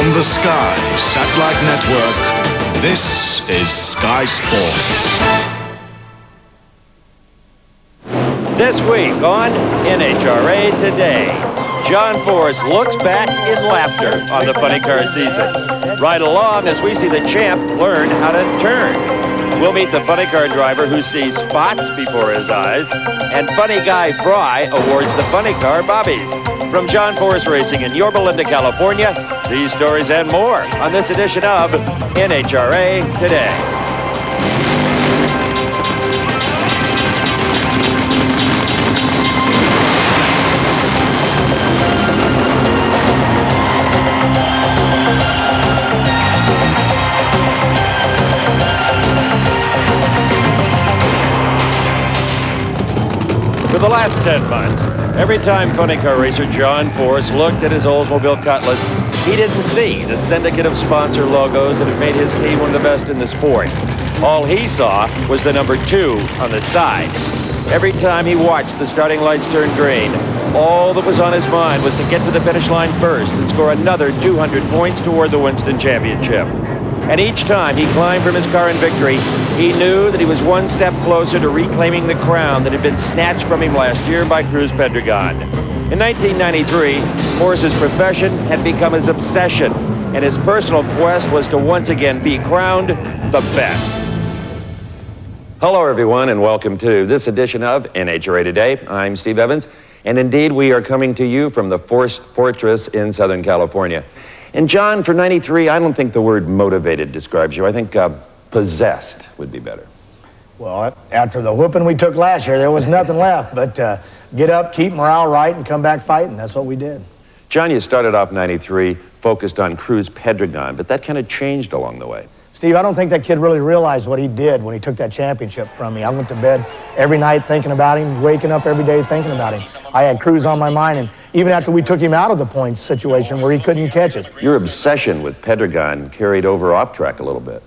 On the Sky Satellite Network, this is Sky Sports. This week on NHRA Today, John Force looks back in laughter on the funny car season. Ride along as we see the champ learn how to turn. We'll meet the funny car driver who sees spots before his eyes, and funny guy Fry awards the funny car bobbies. From John Force Racing in Yorba Linda, California, these stories and more on this edition of NHRA Today. For the last 10 months, every time funny car racer John Force looked at his Oldsmobile Cutlass, he didn't see the syndicate of sponsor logos that have made his team one of the best in the sport. All he saw was the number 2 on the side. Every time he watched the starting lights turn green, all that was on his mind was to get to the finish line first and score another 200 points toward the Winston Championship. And each time he climbed from his car in victory, he knew that he was one step closer to reclaiming the crown that had been snatched from him last year by Cruz Pedregon. In 1993, Force's profession had become his obsession, and his personal quest was to once again be crowned the best. Hello, everyone, and welcome to this edition of NHRA Today. I'm Steve Evans, and indeed, we are coming to you from the Force Fortress in Southern California. And John, for 93, I don't think the word motivated describes you. I think possessed would be better. Well, after the whooping we took last year, there was nothing left but get up, keep morale right, and come back fighting. That's what we did. John, you started off 93, focused on Cruz Pedregon, but that kind of changed along the way. Steve, I don't think that kid really realized what he did when he took that championship from me. I went to bed every night thinking about him, waking up every day thinking about him. I had Cruz on my mind, and even after we took him out of the points situation where he couldn't catch us. Your obsession with Pedregon carried over off track a little bit.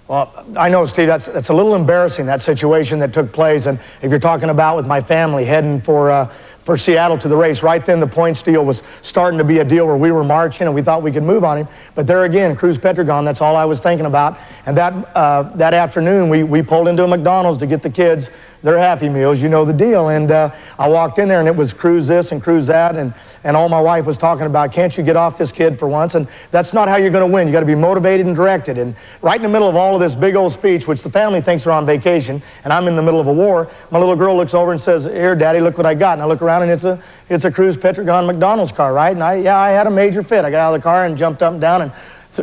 Well, I know, Steve, that's a little embarrassing, that situation that took place. And if you're talking about with my family heading for Seattle to the race, right then the points deal was starting to be a deal where we were marching and we thought we could move on him. But there again, Cruz Pedregon, that's all I was thinking about. And that afternoon, we pulled into a McDonald's to get the kids their Happy Meals, you know the deal. And I walked in there and it was Cruz this and Cruz that, and all my wife was talking about, can't you get off this kid for once? And that's not how you're going to win. You got to be motivated and directed. And right in the middle of all of this big old speech, which the family thinks are on vacation, and I'm in the middle of a war, my little girl looks over and says, here, Daddy, look what I got. And I look around and it's a Cruz Pedregon McDonald's car, right? And I had a major fit. I got out of the car and jumped up and down, and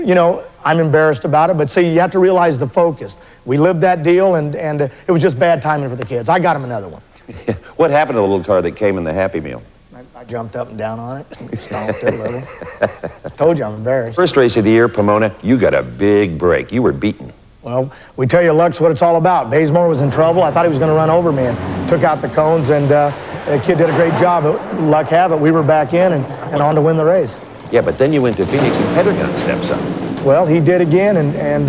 you know, I'm embarrassed about it, but see, you have to realize the focus. We lived that deal, and it was just bad timing for the kids. I got them another one. What happened to the little car that came in the Happy Meal? I jumped up and down on it, stomped it a little. I told you I'm embarrassed. First race of the year, Pomona, you got a big break. You were beaten. Well, we tell you, luck's what it's all about. Bazemore was in trouble. I thought he was going to run over me and took out the cones, and the kid did a great job. Luck have it, we were back in and on to win the race. Yeah, but then you went to Phoenix and Pedregon steps up. Well, he did again, and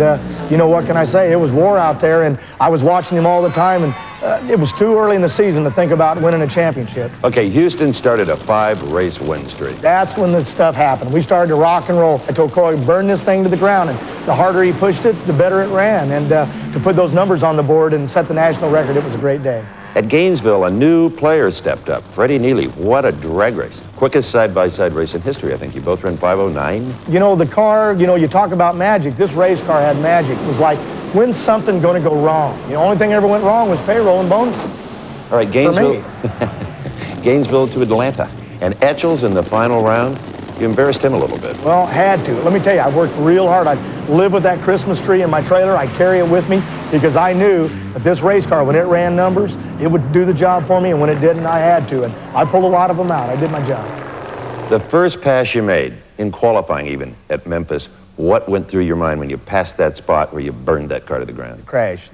you know, what can I say? It was war out there, and I was watching him all the time, and it was too early in the season to think about winning a championship. Okay, Houston started a 5-race win streak. That's when the stuff happened. We started to rock and roll. I told Corey, burn this thing to the ground, and the harder he pushed it, the better it ran. And to put those numbers on the board and set the national record, it was a great day. At Gainesville, a new player stepped up. Freddie Neely, what a drag race. Quickest side-by-side race in history, I think. You both ran 5:09. You know, the car, you know, you talk about magic. This race car had magic. It was like, when's something going to go wrong? The only thing that ever went wrong was payroll and bonuses. All right, Gainesville. Gainesville to Atlanta. And Etchells in the final round, you embarrassed him a little bit. Well, had to. Let me tell you, I worked real hard. I live with that Christmas tree in my trailer. I carry it with me because I knew that this race car, when it ran numbers, it would do the job for me, and when it didn't, I had to. And I pulled a lot of them out. I did my job. The first pass you made, in qualifying even, at Memphis, what went through your mind when you passed that spot where you burned that car to the ground? The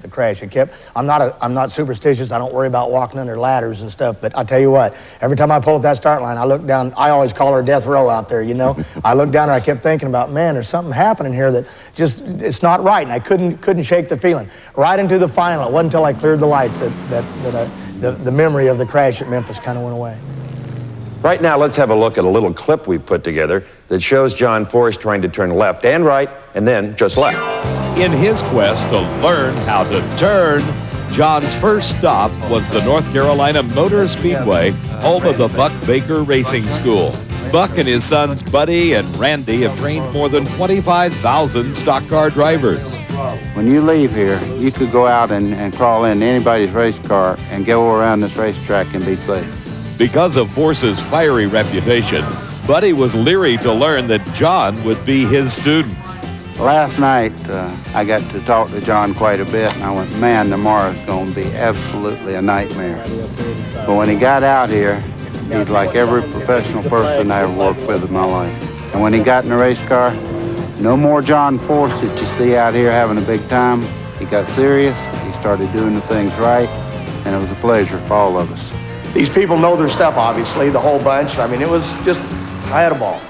crash. It kept. I'm not superstitious. I don't worry about walking under ladders and stuff. But I tell you what, every time I pull up that start line, I look down. I always call her death row out there. You know, I looked down and I kept thinking about, man, there's something happening here that just it's not right, and I couldn't shake the feeling. Right into the final. It wasn't until I cleared the lights that the memory of the crash at Memphis kind of went away. Right now, let's have a look at a little clip we put together that shows John Force trying to turn left and right and then just left. In his quest to learn how to turn, John's first stop was the North Carolina Motor Speedway, home of the Buck Baker Racing School. Buck and his sons Buddy and Randy have trained more than 25,000 stock car drivers. When you leave here, you could go out and crawl in anybody's race car and go around this racetrack and be safe. Because of Force's fiery reputation, Buddy was leery to learn that John would be his student. Last night, I got to talk to John quite a bit, and I went, man, tomorrow's going to be absolutely a nightmare. But when he got out here, he's like every professional person I ever worked with in my life. And when he got in the race car, no more John Force that you see out here having a big time. He got serious, he started doing the things right, and it was a pleasure for all of us. These people know their stuff, obviously, the whole bunch. I mean, it was just, I had a ball.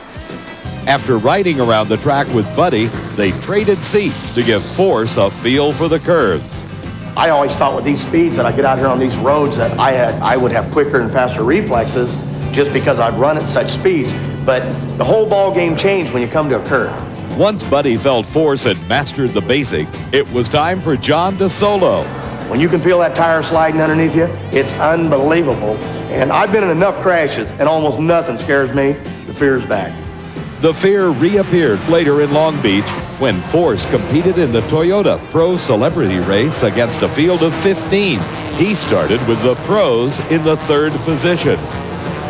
After riding around the track with Buddy, they traded seats to give Force a feel for the curves. I always thought with these speeds that I get out here on these roads that I would have quicker and faster reflexes just because I've run at such speeds. But the whole ball game changed when you come to a curve. Once Buddy felt Force had mastered the basics, it was time for John to solo. When you can feel that tire sliding underneath you, it's unbelievable. And I've been in enough crashes and almost nothing scares me. The fear's back. The fear reappeared later in Long Beach when Force competed in the Toyota Pro Celebrity Race against a field of 15. He started with the pros in the third position.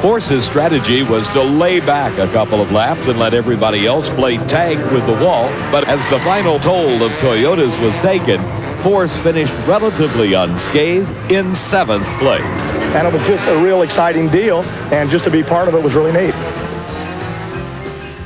Force's strategy was to lay back a couple of laps and let everybody else play tag with the wall. But as the final toll of Toyotas was taken, Force finished relatively unscathed in 7th place. And it was just a real exciting deal, and just to be part of it was really neat.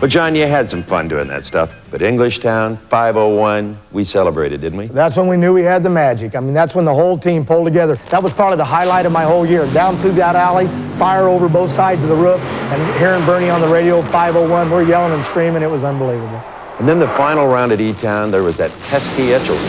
But John, you had some fun doing that stuff. But Englishtown, 501, we celebrated, didn't we? That's when we knew we had the magic. I mean, that's when the whole team pulled together. That was probably the highlight of my whole year. Down through that alley, fire over both sides of the roof, and hearing Bernie on the radio, 501, we're yelling and screaming. It was unbelievable. And then the final round at E-Town, there was that pesky Etchell.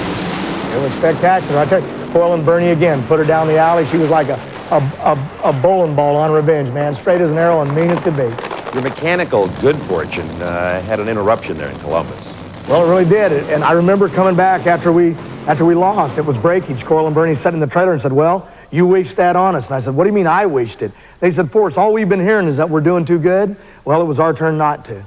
It was spectacular. I tell you, Coyle and Bernie again, put her down the alley. She was like a bowling ball on revenge, man. Straight as an arrow and mean as could be. Your mechanical good fortune had an interruption there in Columbus. Well, it really did. And I remember coming back after we lost. It was breakage. Coyle and Bernie sat in the trailer and said, well, you wished that on us. And I said, what do you mean I wished it? They said, Force, all we've been hearing is that we're doing too good. Well, it was our turn not to.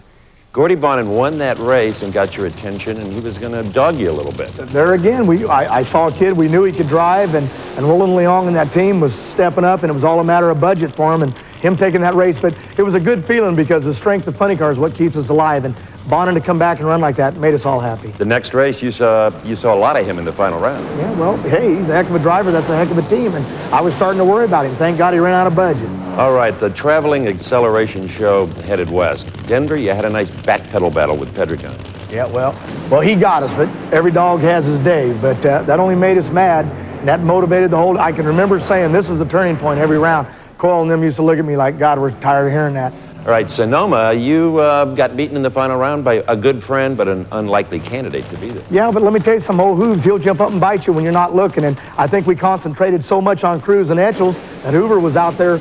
Gordy Bonin won that race and got your attention, and he was going to dog you a little bit. There again, I saw a kid we knew he could drive, and Roland Leong and that team was stepping up, and it was all a matter of budget for him and him taking that race. But it was a good feeling because the strength of funny cars is what keeps us alive, and Bonin to come back and run like that made us all happy. The next race, you saw a lot of him in the final round. Yeah, well, hey, he's a heck of a driver. That's a heck of a team, and I was starting to worry about him. Thank God he ran out of budget. All right, the traveling acceleration show headed west. Denver, you had a nice backpedal battle with Pedregon. Yeah, well, he got us, but every dog has his day. But that only made us mad, and that motivated the whole. I can remember saying this is a turning point every round. Coyle and them used to look at me like, God, we're tired of hearing that. All right, Sonoma, you got beaten in the final round by a good friend, but an unlikely candidate to be there. Yeah, but let me tell you, some old hooves, he'll jump up and bite you when you're not looking. And I think we concentrated so much on Cruz and Etchels that Hoover was out there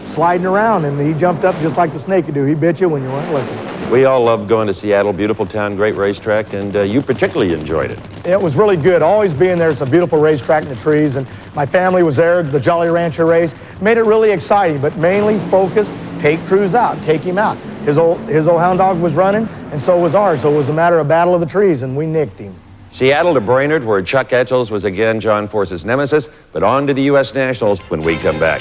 sliding around, and he jumped up just like the snake would do. He bit you when you weren't looking. We all loved going to Seattle, beautiful town, great racetrack, and you particularly enjoyed it. It was really good, always being there. It's a beautiful racetrack in the trees, and my family was there. The Jolly Rancher race made it really exciting, but mainly focused, take Cruz out, take him out. His old hound dog was running, and so was ours, so it was a matter of battle of the trees, and we nicked him. Seattle to Brainerd, where Chuck Etchels was again John Force's nemesis, but on to the U.S. Nationals when we come back.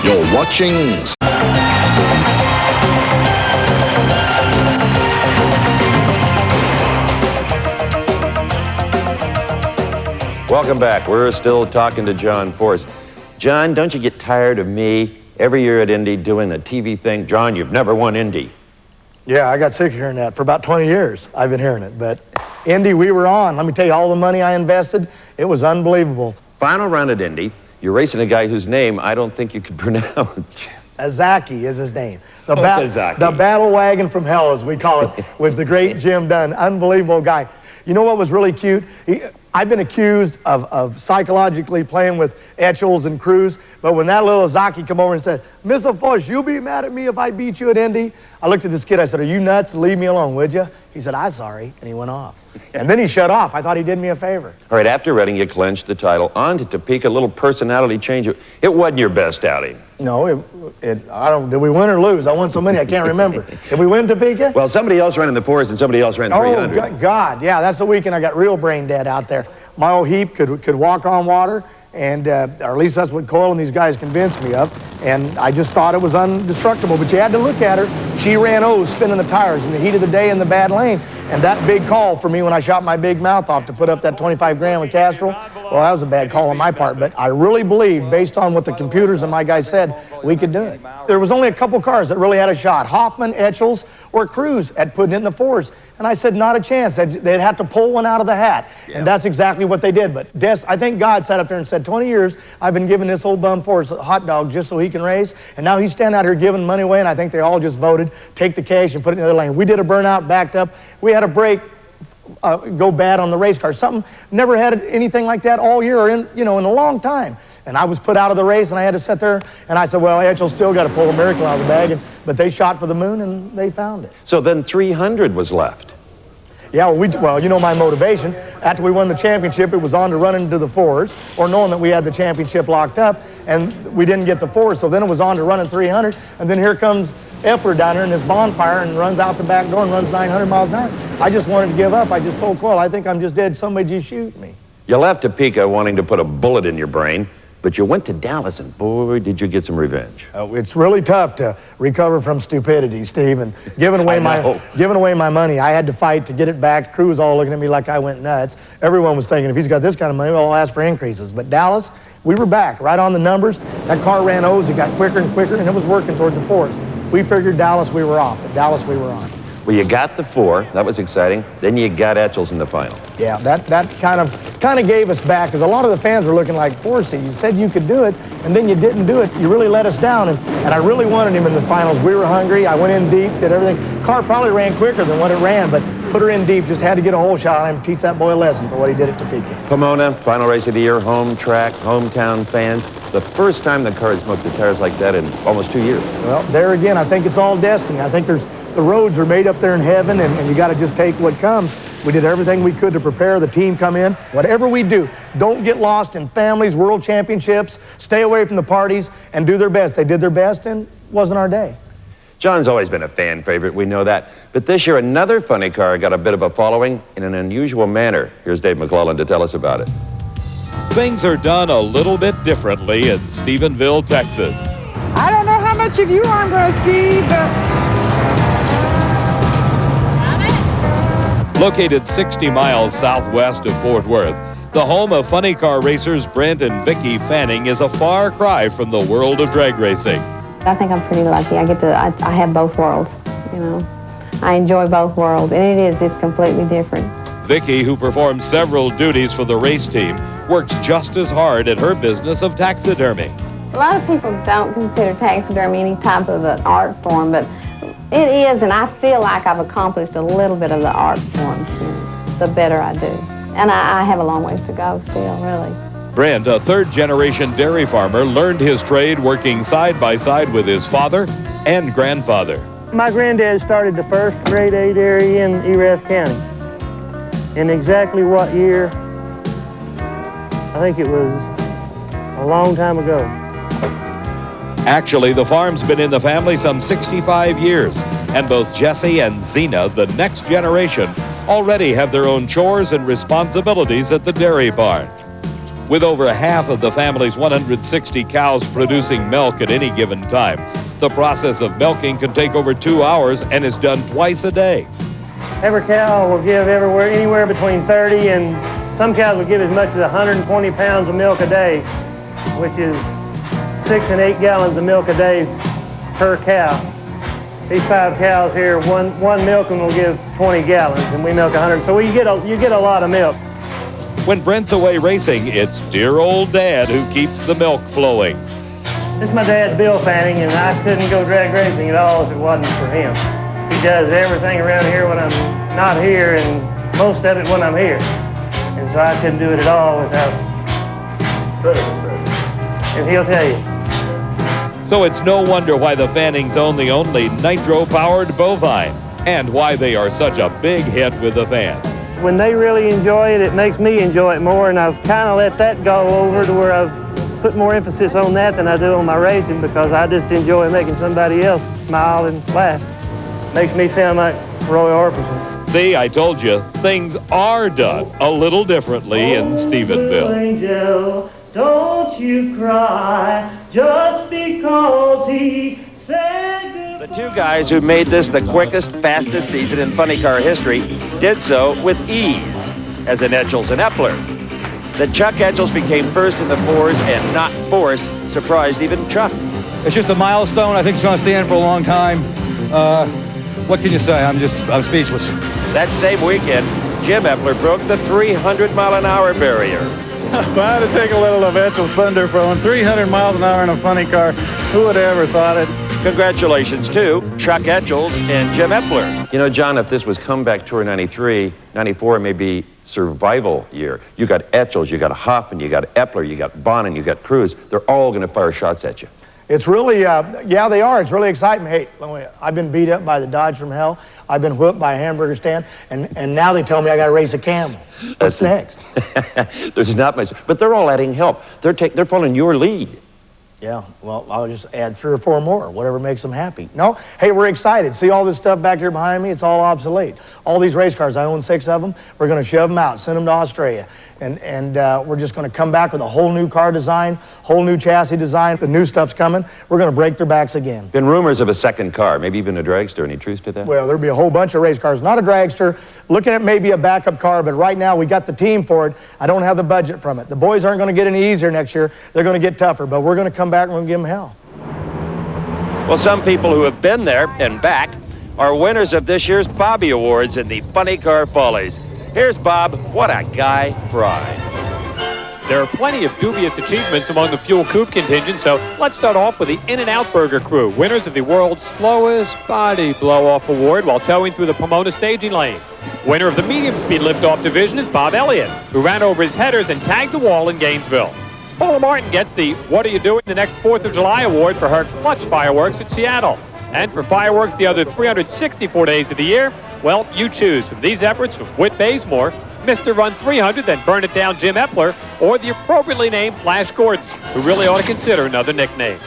You're watching Welcome back. We're still talking to John Force. John, don't you get tired of me every year at Indy doing a TV thing? John, you've never won Indy. Yeah, I got sick of hearing that. For about 20 years, I've been hearing it. But Indy, we were on. Let me tell you, all the money I invested, it was unbelievable. Final round at Indy, you're racing a guy whose name I don't think you could pronounce. Zaki is his name. The Zaki. battle wagon from hell, as we call it, with the great Jim Dunn. Unbelievable guy. You know what was really cute? I've been accused of psychologically playing with Etchells and Cruz, but when that little Zaki come over and said, "Mr. Force, you'll be mad at me if I beat you at Indy," I looked at this kid, I said, "Are you nuts? Leave me alone, would you?" He said, "I'm sorry," and he went off. And then he shut off. I thought he did me a favor. All right, after Reading, you clinched the title. On to Topeka, a little personality change. It wasn't your best outing. No, did we win or lose? I won so many, I can't remember. Did we win Topeka? Well, somebody else ran in the 4s and somebody else ran 300. Oh, God, yeah, that's the weekend I got real brain dead out there. My old heap could walk on water, and or at least that's what Coyle and these guys convinced me of, and I just thought it was indestructible. But you had to look at her. She ran O's spinning the tires in the heat of the day in the bad lane, and that big call for me when I shot my big mouth off to put up that 25 grand with Castrol, well, that was a bad call on my part, but I really believe, based on what the computers and my guys said, we could do it. There was only a couple cars that really had a shot, Hoffman, Etchells, or Cruz at putting it in the 4s. And I said, not a chance. They'd have to pull one out of the hat. Yeah. And that's exactly what they did. But I think God sat up there and said, 20 years, I've been giving this old bum Forrest a hot dog just so he can race. And now he's standing out here giving money away, and I think they all just voted, take the cash and put it in the other lane. We did a burnout, backed up. We had a break go bad on the race car. Something, never had anything like that all year or in a long time. And I was put out of the race, and I had to sit there, and I said, well, Etchell still got to pull a miracle out of the bag, but they shot for the moon, and they found it. So then 300 was left. Yeah, well, you know my motivation. After we won the championship, it was on to run into the 4s, or knowing that we had the championship locked up, and we didn't get the 4s, so then it was on to running 300, and then here comes Epler down here in this bonfire and runs out the back door and runs 900 miles an hour. I just wanted to give up. I just told Coyle, I think I'm just dead. Somebody just shoot me. You left Topeka wanting to put a bullet in your brain, but you went to Dallas, and boy, did you get some revenge. It's really tough to recover from stupidity, Steve, and giving away my money. I had to fight to get it back. Crew was all looking at me like I went nuts. Everyone was thinking, if he's got this kind of money, well, I'll ask for increases. But Dallas, we were back, right on the numbers. That car ran O's, it got quicker and quicker, and it was working toward the 4s. We figured Dallas, we were off, but Dallas, we were on. Well, you got the 4. That was exciting. Then you got Etchells in the final. Yeah, that kind of gave us back, because a lot of the fans were looking like, Forsey, you said you could do it, and then you didn't do it. You really let us down, and I really wanted him in the finals. We were hungry. I went in deep, did everything. Car probably ran quicker than what it ran, but put her in deep, just had to get a hole shot on him, teach that boy a lesson for what he did at Topeka. Pomona, final race of the year, home track, hometown fans. The first time the car had smoked the tires like that in almost 2 years. Well, there again, I think it's all destiny. I think the roads are made up there in heaven, and you got to just take what comes. We did everything we could to prepare. The team come in. Whatever we do, don't get lost in families, world championships, stay away from the parties, and do their best. They did their best, and it wasn't our day. John's always been a fan favorite, we know that. But this year, another funny car got a bit of a following in an unusual manner. Here's Dave McClellan to tell us about it. Things are done a little bit differently in Stephenville, Texas. I don't know how much of you I'm going to see, but... Located 60 miles southwest of Fort Worth, the home of funny car racers Brent and Vicki Fanning is a far cry from the world of drag racing. I think I'm pretty lucky. I have both worlds, you know. I enjoy both worlds, and it's completely different. Vicki, who performs several duties for the race team, works just as hard at her business of taxidermy. A lot of people don't consider taxidermy any type of an art form, but it is, and I feel like I've accomplished a little bit of the art form the better I do. And I have a long ways to go still, really. Brent, a third-generation dairy farmer, learned his trade working side by side with his father and grandfather. My granddad started the first grade A dairy in Erath County. In exactly what year? I think it was a long time ago. Actually, the farm's been in the family some 65 years, and both Jesse and Zena, the next generation, already have their own chores and responsibilities at the dairy barn. With over half of the family's 160 cows producing milk at any given time, the process of milking can take over 2 hours and is done twice a day. Every cow will give anywhere between 30 and some cows will give as much as 120 pounds of milk a day, which is 6 and 8 gallons of milk a day per cow. These 5 cows here, one milking will give 20 gallons, and we milk 100. So you get a lot of milk. When Brent's away racing, it's dear old Dad who keeps the milk flowing. This is my dad, Bill Fanning, and I couldn't go drag racing at all if it wasn't for him. He does everything around here when I'm not here, and most of it when I'm here. And so I couldn't do it at all without and he'll tell you. So it's no wonder why the Fannings own the only nitro-powered bovine, and why they are such a big hit with the fans. When they really enjoy it, it makes me enjoy it more, and I've kind of let that go over to where I've put more emphasis on that than I do on my racing, because I just enjoy making somebody else smile and laugh. Makes me sound like Roy Orbison. See, I told you, things are done a little differently in Stephenville. Angel, don't you cry just because he said goodbye. The two guys who made this the quickest, fastest season in funny car history did so with ease, as in Etchells and Epler. That Chuck Etchells became first in the fours and not fourth surprised even Chuck. It's just a milestone. I think it's going to stand for a long time. What can you say? I'm speechless. That same weekend, Jim Epler broke the 300-mile-an-hour barrier. If I had to take a little of Etchells' thunder from 300 miles an hour in a funny car, who would have ever thought it? Congratulations to Chuck Etchells and Jim Epler. You know, John, if this was Comeback Tour 93, 94 may be survival year. You got Etchells, you got Hoffman, you got Epler, you got Bonin, you got Cruz. They're all going to fire shots at you. It's really, yeah, they are. It's really exciting. Hey, I've been beat up by the Dodge from hell. I've been whooped by a hamburger stand, and now they tell me I got to race a camel. What's next? There's not much, but they're all adding help. They're following your lead. Yeah, well, I'll just add 3 or 4 more, whatever makes them happy. No, hey, we're excited. See all this stuff back here behind me? It's all obsolete. All these race cars, I own 6 of them. We're going to shove them out, send them to Australia. And we're just going to come back with a whole new car design, whole new chassis design. The new stuff's coming. We're going to break their backs again. Been rumors of a second car, maybe even a dragster. Any truth to that? Well, there'll be a whole bunch of race cars. Not a dragster. Looking at maybe a backup car, but right now we got the team for it. I don't have the budget from it. The boys aren't going to get any easier next year. They're going to get tougher, but we're going to come back and we're going to give them hell. Well, some people who have been there and back are winners of this year's Bobby Awards in the Funny Car Follies. Here's Bob. What a guy, Fried. There are plenty of dubious achievements among the fuel coupe contingent, so let's start off with the In-N-Out Burger crew, winners of the world's slowest body blow-off award while towing through the Pomona staging lanes. Winner of the medium-speed lift-off division is Bob Elliott, who ran over his headers and tagged the wall in Gainesville. Paula Martin gets the What Are You Doing the Next 4th of July award for her clutch fireworks at Seattle. And for fireworks the other 364 days of the year, well, you choose from these efforts from Whit Bazemore, Mr. Run 300, then Burn It Down Jim Epler, or the appropriately named Flash Gordon, who really ought to consider another nickname.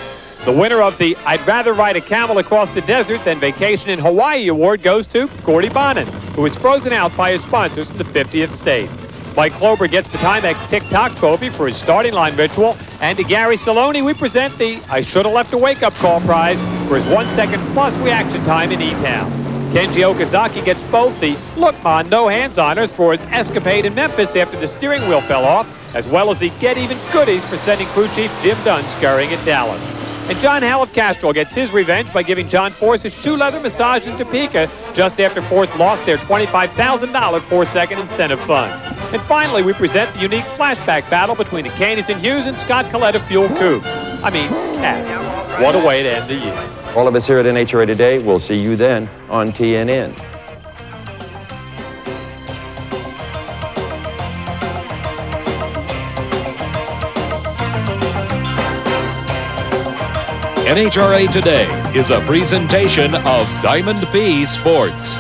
The winner of the I'd Rather Ride a Camel Across the Desert Than Vacation in Hawaii award goes to Gordy Bonin, who was frozen out by his sponsors from the 50th state. Mike Klober gets the Timex Tic-Toc trophy for his starting line ritual, and to Gary Saloni we present the I Should Have Left a Wake-Up Call prize for his 1 second plus reaction time in E-Town. Kenji Okazaki gets both the Look Man No Hands honors for his escapade in Memphis after the steering wheel fell off, as well as the Get Even goodies for sending crew chief Jim Dunn scurrying at Dallas. And John Howell Castro gets his revenge by giving John Force a shoe leather massage in Topeka just after Force lost their $25,000 4-second incentive fund. And finally, we present the unique flashback battle between the Canis and Hughes and Scott Coletta Fuel Coupe. I mean, what a way to end the year. All of us here at NHRA Today, we'll see you then on TNN. NHRA Today is a presentation of Diamond B Sports.